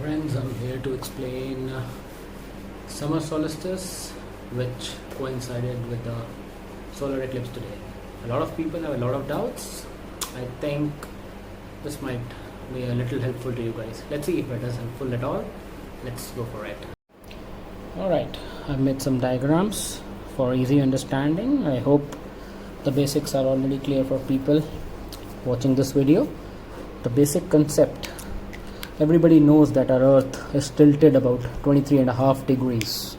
friends, I'm here to explain summer solstice, which coincided with the solar eclipse today. A lot of people have a lot of doubts. I think this might be a little helpful to you guys. Let's see if it is helpful at all. Let's go for it. Alright, I've made some diagrams for easy understanding. I hope the basics are already clear for people watching this video. The basic concept: everybody knows that our earth is tilted about 23.5 degrees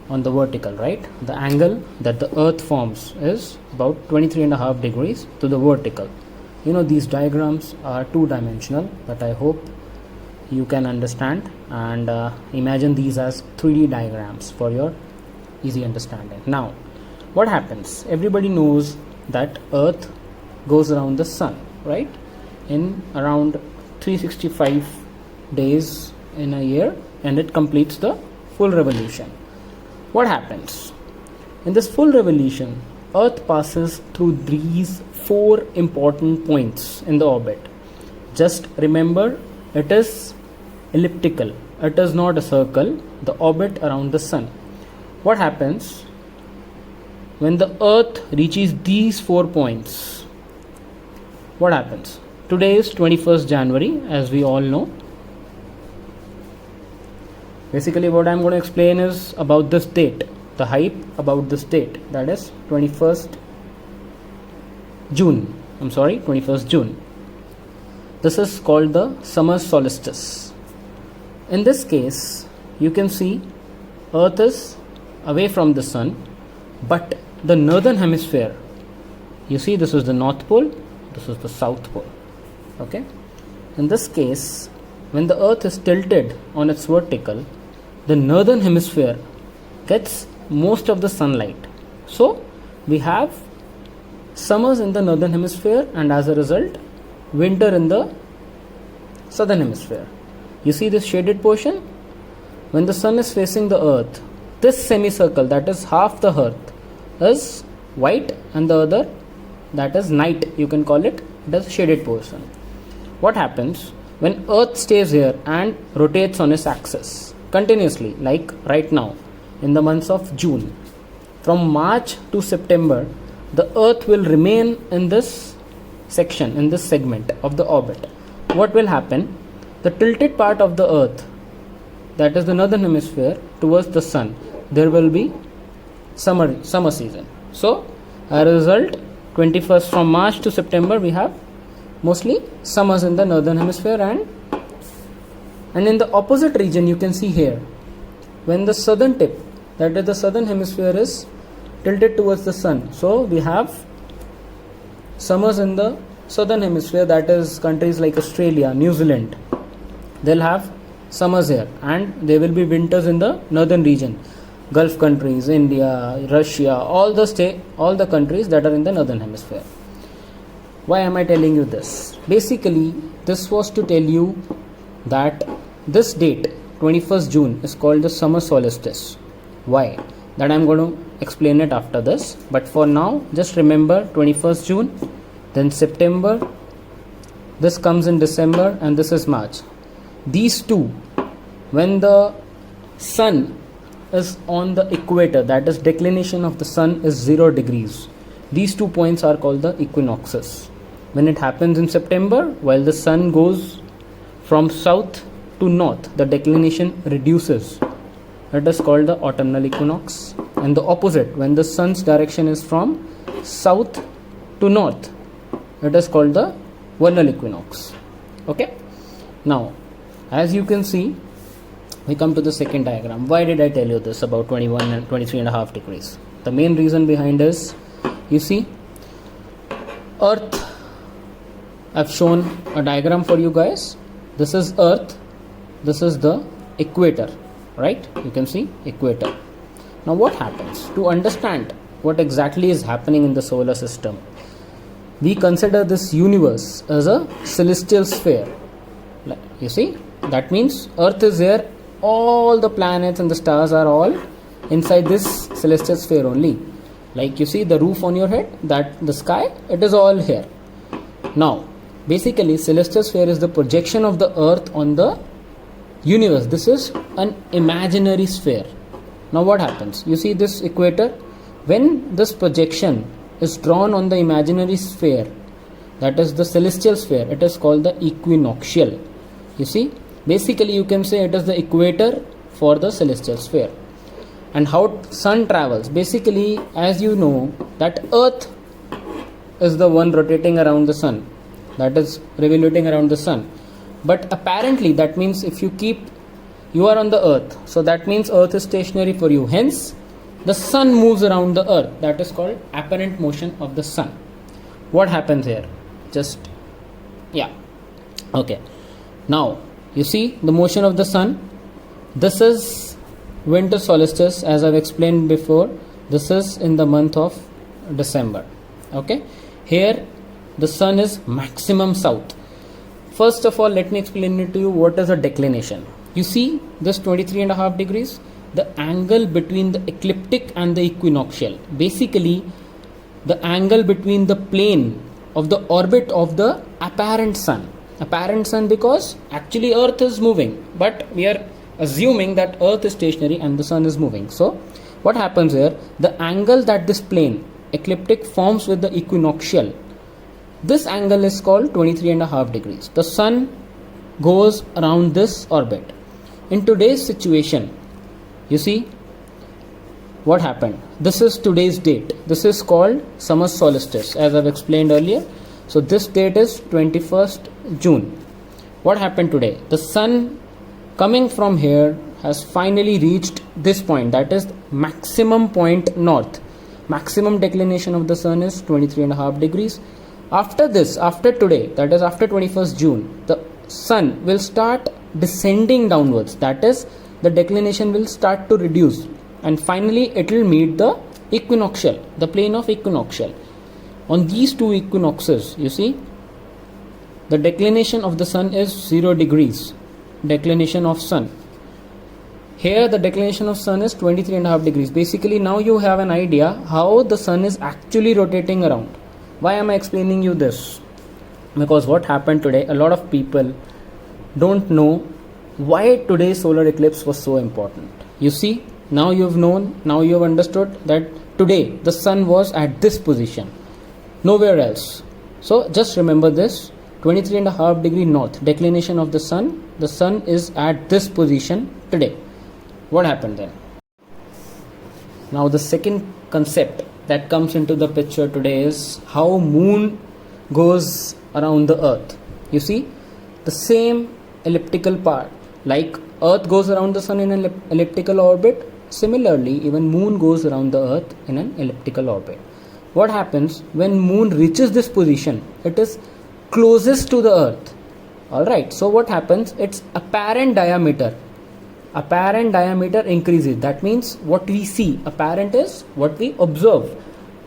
on the vertical, right? The angle that the earth forms is about 23.5 degrees to the vertical. You know, these diagrams are two-dimensional, but I hope you can understand and imagine these as 3D diagrams for your easy understanding. Now, what happens? Everybody knows that earth goes around the sun, right? In around 365 days in a year, and it completes the full revolution. What happens? In this full revolution, earth passes through these 4 important points in the orbit. Just remember, it is elliptical. It is not a circle, the orbit around the sun. What happens when the earth reaches these 4 points? What happens? Today is 21st January, as we all know. Basically, what I'm going to explain is about this date, the hype about this date, that is 21st June. This is called the summer solstice. In this case, you can see earth is away from the sun, but the northern hemisphere, you see, this is the north pole, this is the south pole. Okay, in this case, when the earth is tilted on its vertical, the northern hemisphere gets most of the sunlight. So we have summers in the northern hemisphere, and as a result, winter in the southern hemisphere. You see this shaded portion? When the sun is facing the earth, this semicircle, that is half the earth, is white, and the other, that is night, you can call it, the shaded portion. What happens when earth stays here and rotates on its axis continuously, like right now in the months of June? From March to September, the earth will remain in this section, in this segment of the orbit. What will happen? The tilted part of the earth, that is the northern hemisphere, towards the sun, there will be summer season. So as a result, 21st from March to September, we have mostly summers in the northern hemisphere, and in the opposite region, you can see here, when the southern tip, that is the southern hemisphere, is tilted towards the sun, so we have summers in the southern hemisphere, that is countries like Australia, New Zealand, they'll have summers here, and there will be winters in the northern region, Gulf countries, India, Russia, all the countries that are in the northern hemisphere. Why am I telling you this? Basically, this was to tell you that this date, 21st June, is called the summer solstice. Why? That I'm going to explain it after this. But for now, just remember 21st June, then September, this comes in December, and this is March. These two, when the sun is on the equator, that is declination of the sun is 0 degrees. These 2 points are called the equinoxes. When it happens in September, while the sun goes from south to north, the declination reduces. It is called the autumnal equinox. And the opposite, when the sun's direction is from south to north, it is called the vernal equinox. Okay. Now, as you can see, we come to the second diagram. Why did I tell you this about 21 and 23.5 degrees? The main reason behind is, you see, earth, I've shown a diagram for you guys. This is earth, this is the equator, right? You can see equator. Now what happens? To understand what exactly is happening in the solar system, we consider this universe as a celestial sphere. You see, that means earth is here, all the planets and the stars are all inside this celestial sphere only. Like you see the roof on your head, that the sky, it is all here. Now, basically, celestial sphere is the projection of the earth on the universe. This is an imaginary sphere. Now what happens? You see this equator? When this projection is drawn on the imaginary sphere, that is the celestial sphere, it is called the equinoctial. You see, basically you can say it is the equator for the celestial sphere. And how sun travels? Basically, as you know, that earth is the one rotating around the sun, that is revoluting around the sun. But apparently that means if you are on the earth, so that means earth is stationary for you. Hence, the sun moves around the earth. That is called apparent motion of the sun. What happens here? Okay. Now, you see the motion of the sun. This is winter solstice, as I've explained before. This is in the month of December. Okay. Here, the sun is maximum south. First of all, let me explain it to you. What is a declination? You see this 23.5 degrees, the angle between the ecliptic and the equinoctial. Basically, the angle between the plane of the orbit of the apparent sun. Apparent sun because actually earth is moving, but we are assuming that earth is stationary and the sun is moving. So what happens here? The angle that this plane ecliptic forms with the equinoctial, this angle is called 23.5 degrees. The sun goes around this orbit. In today's situation, you see what happened. This is today's date. This is called summer solstice, as I've explained earlier. So this date is 21st June. What happened today? The sun coming from here has finally reached this point, that is maximum point north. Maximum declination of the sun is 23.5 degrees. After this, after today, that is after 21st June, the sun will start descending downwards. That is, the declination will start to reduce, and finally it will meet the equinoctial, the plane of equinoctial. On these two equinoxes, you see, the declination of the sun is 0 degrees. Declination of sun. Here the declination of sun is 23.5 degrees. Basically, now you have an idea how the sun is actually rotating around. Why am I explaining you this? Because what happened today, a lot of people don't know why today's solar eclipse was so important. You see, now you've known, now you've understood that today the sun was at this position, nowhere else. So just remember this, 23.5 degree north, declination of the sun is at this position today. What happened then? Now the second concept that comes into the picture today is how moon goes around the earth. You see, the same elliptical part, like earth goes around the sun in an elliptical orbit, similarly even moon goes around the earth in an elliptical orbit. What happens when moon reaches this position? It is closest to the earth. Alright, so what happens? Its apparent diameter increases. That means what we see, apparent is what we observe.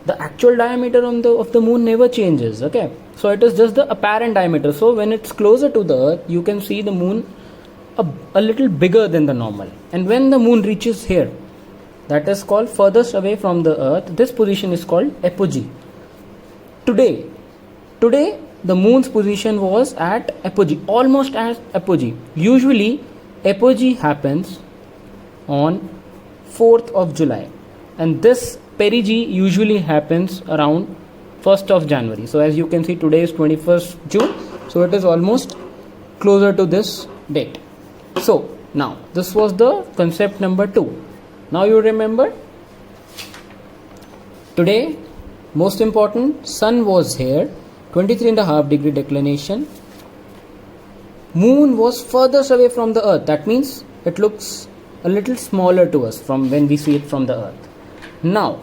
The actual diameter of the moon never changes. Okay, so it is just the apparent diameter. So when it's closer to the earth, you can see the moon a little bigger than the normal. And when the moon reaches here, that is called furthest away from the earth, this position is called apogee. Today the moon's position was at apogee, almost at apogee. Usually apogee happens on 4th of July, and this perigee usually happens around 1st of January. So as you can see, today is 21st June, so it is almost closer to this date. So now this was the concept number 2. Now you remember, today most important, sun was here, 23.5 degree declination. Moon was furthest away from the earth. That means it looks a little smaller to us from when we see it from the earth. Now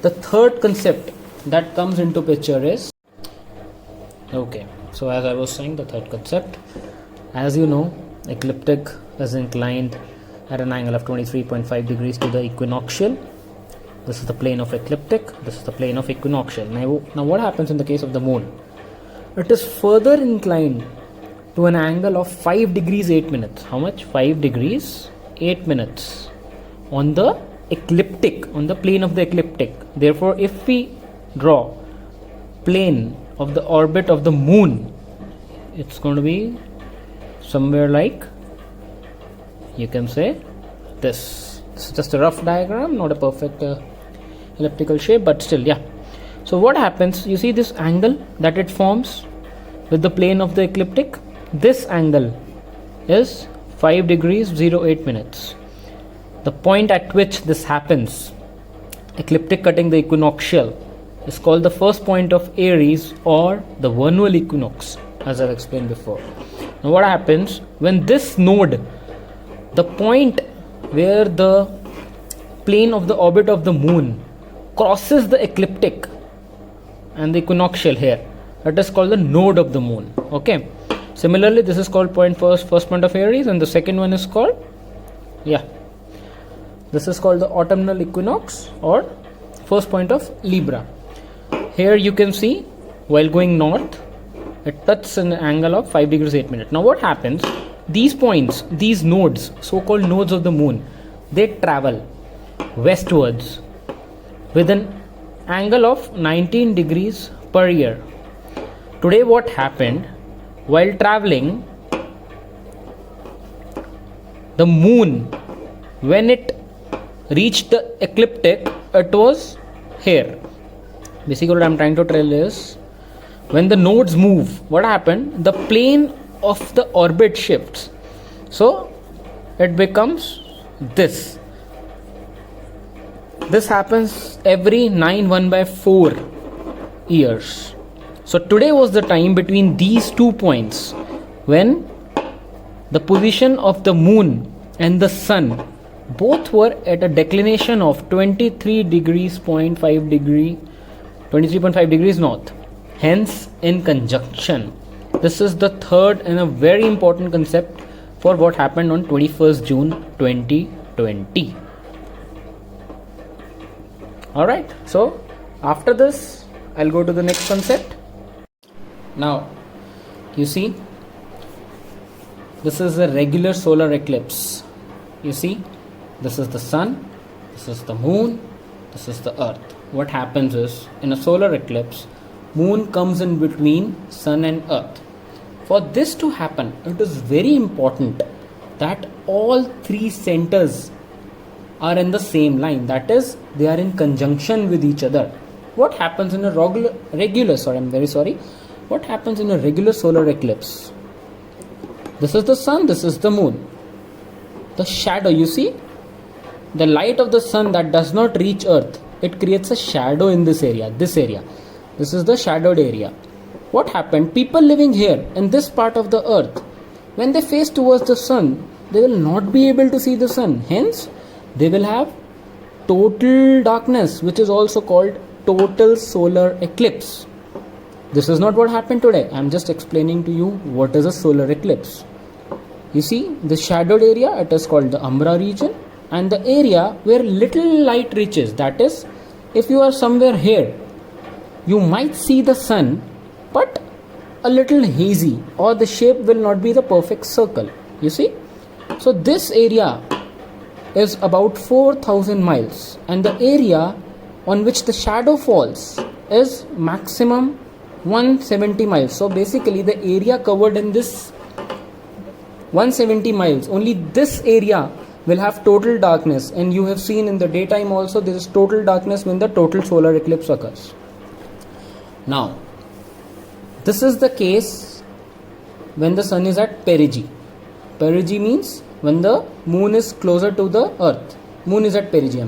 the third concept that comes into picture is, okay, so as I was saying, the third concept, as you know, ecliptic is inclined at an angle of 23.5 degrees to the equinoctial. This is the plane of ecliptic, this is the plane of equinoctial. Now what happens in the case of the moon? It is further inclined to an angle of 5 degrees 8 minutes. How much? 5 degrees 8 minutes on the ecliptic, on the plane of the ecliptic. Therefore, if we draw plane of the orbit of the moon, it's going to be somewhere like you can say this. This is just a rough diagram, not a perfect elliptical shape, but still, yeah. So what happens, you see this angle that it forms with the plane of the ecliptic? This angle is 5 degrees 08 minutes. The point at which this happens, ecliptic cutting the equinoctial, is called the first point of Aries or the vernal equinox, as I've explained before. Now what happens when this node, the point where the plane of the orbit of the moon crosses the ecliptic and the equinoctial here, that is called the node of the moon. Okay, similarly this is called first point of Aries, and the second one is called, this is called the autumnal equinox or first point of Libra. Here you can see, while going north, it touches an angle of 5 degrees 8 minutes. Now what happens, these points, these nodes, so called nodes of the moon, they travel westwards with an angle of 19 degrees per year. Today what happened, while traveling, the moon, when it reached the ecliptic, it was here. Basically what I am trying to tell is, when the nodes move, what happened, the plane of the orbit shifts, so it becomes this. This happens every 9 years. So today was the time between these 2 points when the position of the moon and the sun both were at a declination of 23.5 degrees north, hence in conjunction. This is the third and a very important concept for what happened on 21st June 2020. Alright, so after this I'll go to the next concept. Now you see, this is a regular solar eclipse. You see, this is the sun, this is the moon, this is the earth. What happens is, in a solar eclipse, moon comes in between sun and earth. For this to happen, it is very important that all 3 centers are in the same line, that is, they are in conjunction with each other. What happens in a what happens in a regular solar eclipse? This is the sun, this is the moon. The shadow, you see, the light of the sun that does not reach earth, it creates a shadow in this area. This is the shadowed area. What happened? People living here in this part of the earth, when they face towards the sun, they will not be able to see the sun. Hence, they will have total darkness, which is also called total solar eclipse. This is not what happened today. I am just explaining to you what is a solar eclipse. You see, the shadowed area, it is called the umbra region, and the area where little light reaches, that is, if you are somewhere here, you might see the sun, but a little hazy, or the shape will not be the perfect circle. You see, so this area is about 4,000 miles, and the area on which the shadow falls is maximum 170 miles. So basically the area covered in this 170 miles, only this area will have total darkness, and you have seen in the daytime also there is total darkness when the total solar eclipse occurs. Now this is the case when the sun is at perigee. Perigee means when the moon is closer to the earth. Moon is at perigee,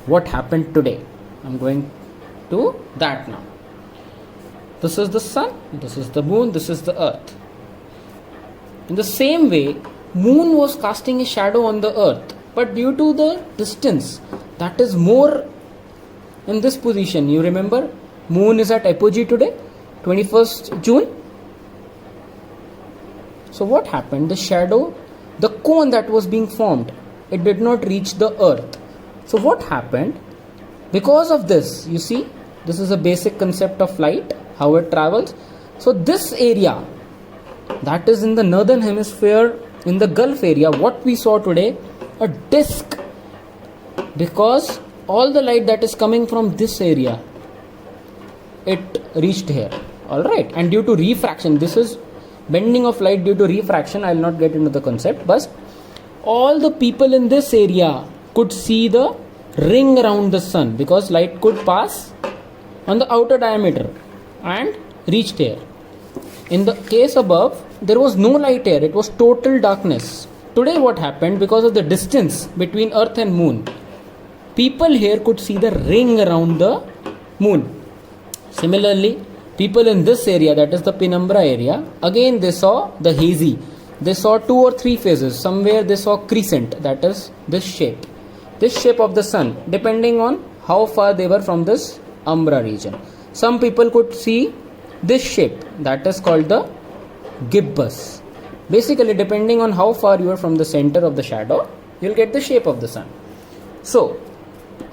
What happened today? I'm going to that now. This is the sun, this is the moon, this is the earth. In the same way, moon was casting a shadow on the earth, but due to the distance that is more in this position, you remember, moon is at apogee today, 21st June. So what happened? The shadow, the cone that was being formed, it did not reach the earth. So what happened? Because of this, you see, this is a basic concept of light, how it travels. So this area, that is in the northern hemisphere, in the Gulf area, what we saw today, a disk, because all the light that is coming from this area, it reached here. Alright, and due to refraction, this is bending of light due to refraction. I will not get into the concept, but all the people in this area could see the ring around the sun, because light could pass on the outer diameter and reach there. In the case above, there was no light here, it was total darkness. Today what happened, because of the distance between earth and moon, people here could see the ring around the moon. Similarly, people in this area, that is the penumbra area, again they saw the hazy. They saw 2 or 3 phases. Somewhere they saw crescent, that is this shape of the sun, depending on how far they were from this umbra region. Some people could see this shape, that is called the gibbous. Basically, depending on how far you are from the center of the shadow, you'll get the shape of the sun. So,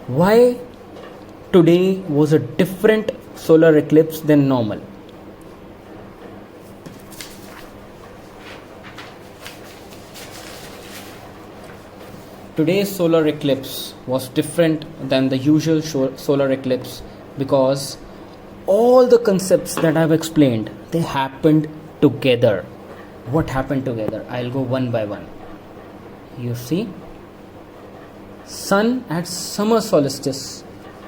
why today was a different solar eclipse than normal? Today's solar eclipse was different than the usual solar eclipse because all the concepts that I've explained, they happened together. What happened together? I'll go one by one. You see, sun at summer solstice.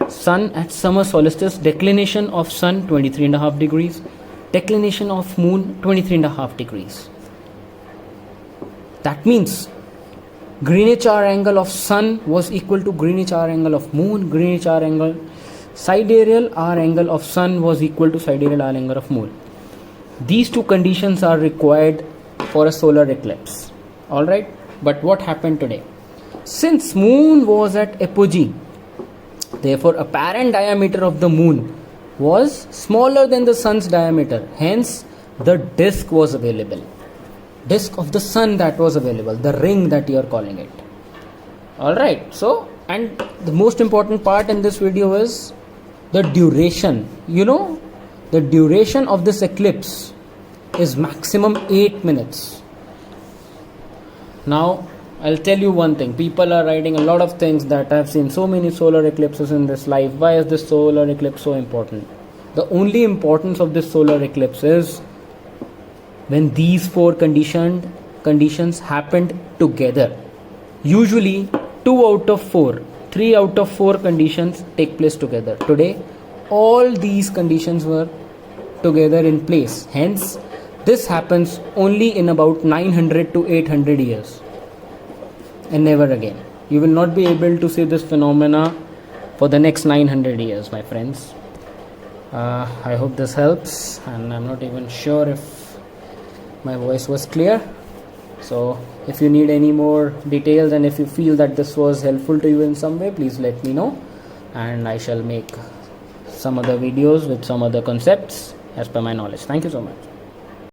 Sun at summer solstice, declination of sun 23.5 degrees, declination of moon 23.5 degrees. That means Greenwich hour angle of sun was equal to Greenwich hour angle of moon. Greenwich hour angle, sidereal hour angle of sun was equal to sidereal hour angle of moon. These two conditions are required for a solar eclipse. Alright, but what happened today? Since moon was at apogee, therefore apparent diameter of the moon was smaller than the sun's diameter. Hence, the disk was available. Disk of the sun that was available, the ring that you are calling it. Alright, so, and the most important part in this video is the duration. You know, the duration of this eclipse is maximum 8 minutes. Now, I'll tell you one thing. People are writing a lot of things that I've seen so many solar eclipses in this life. Why is this solar eclipse so important? The only importance of this solar eclipse is when these 4 conditions happened together. Usually 2 out of 4, 3 out of 4 conditions take place together. Today, all these conditions were together in place. Hence, this happens only in about 900 to 800 years. And never again. You will not be able to see this phenomena for the next 900 years, my friends. I hope this helps, and I'm not even sure if my voice was clear. So if you need any more details and if you feel that this was helpful to you in some way, please let me know, and I shall make some other videos with some other concepts as per my knowledge. Thank you so much.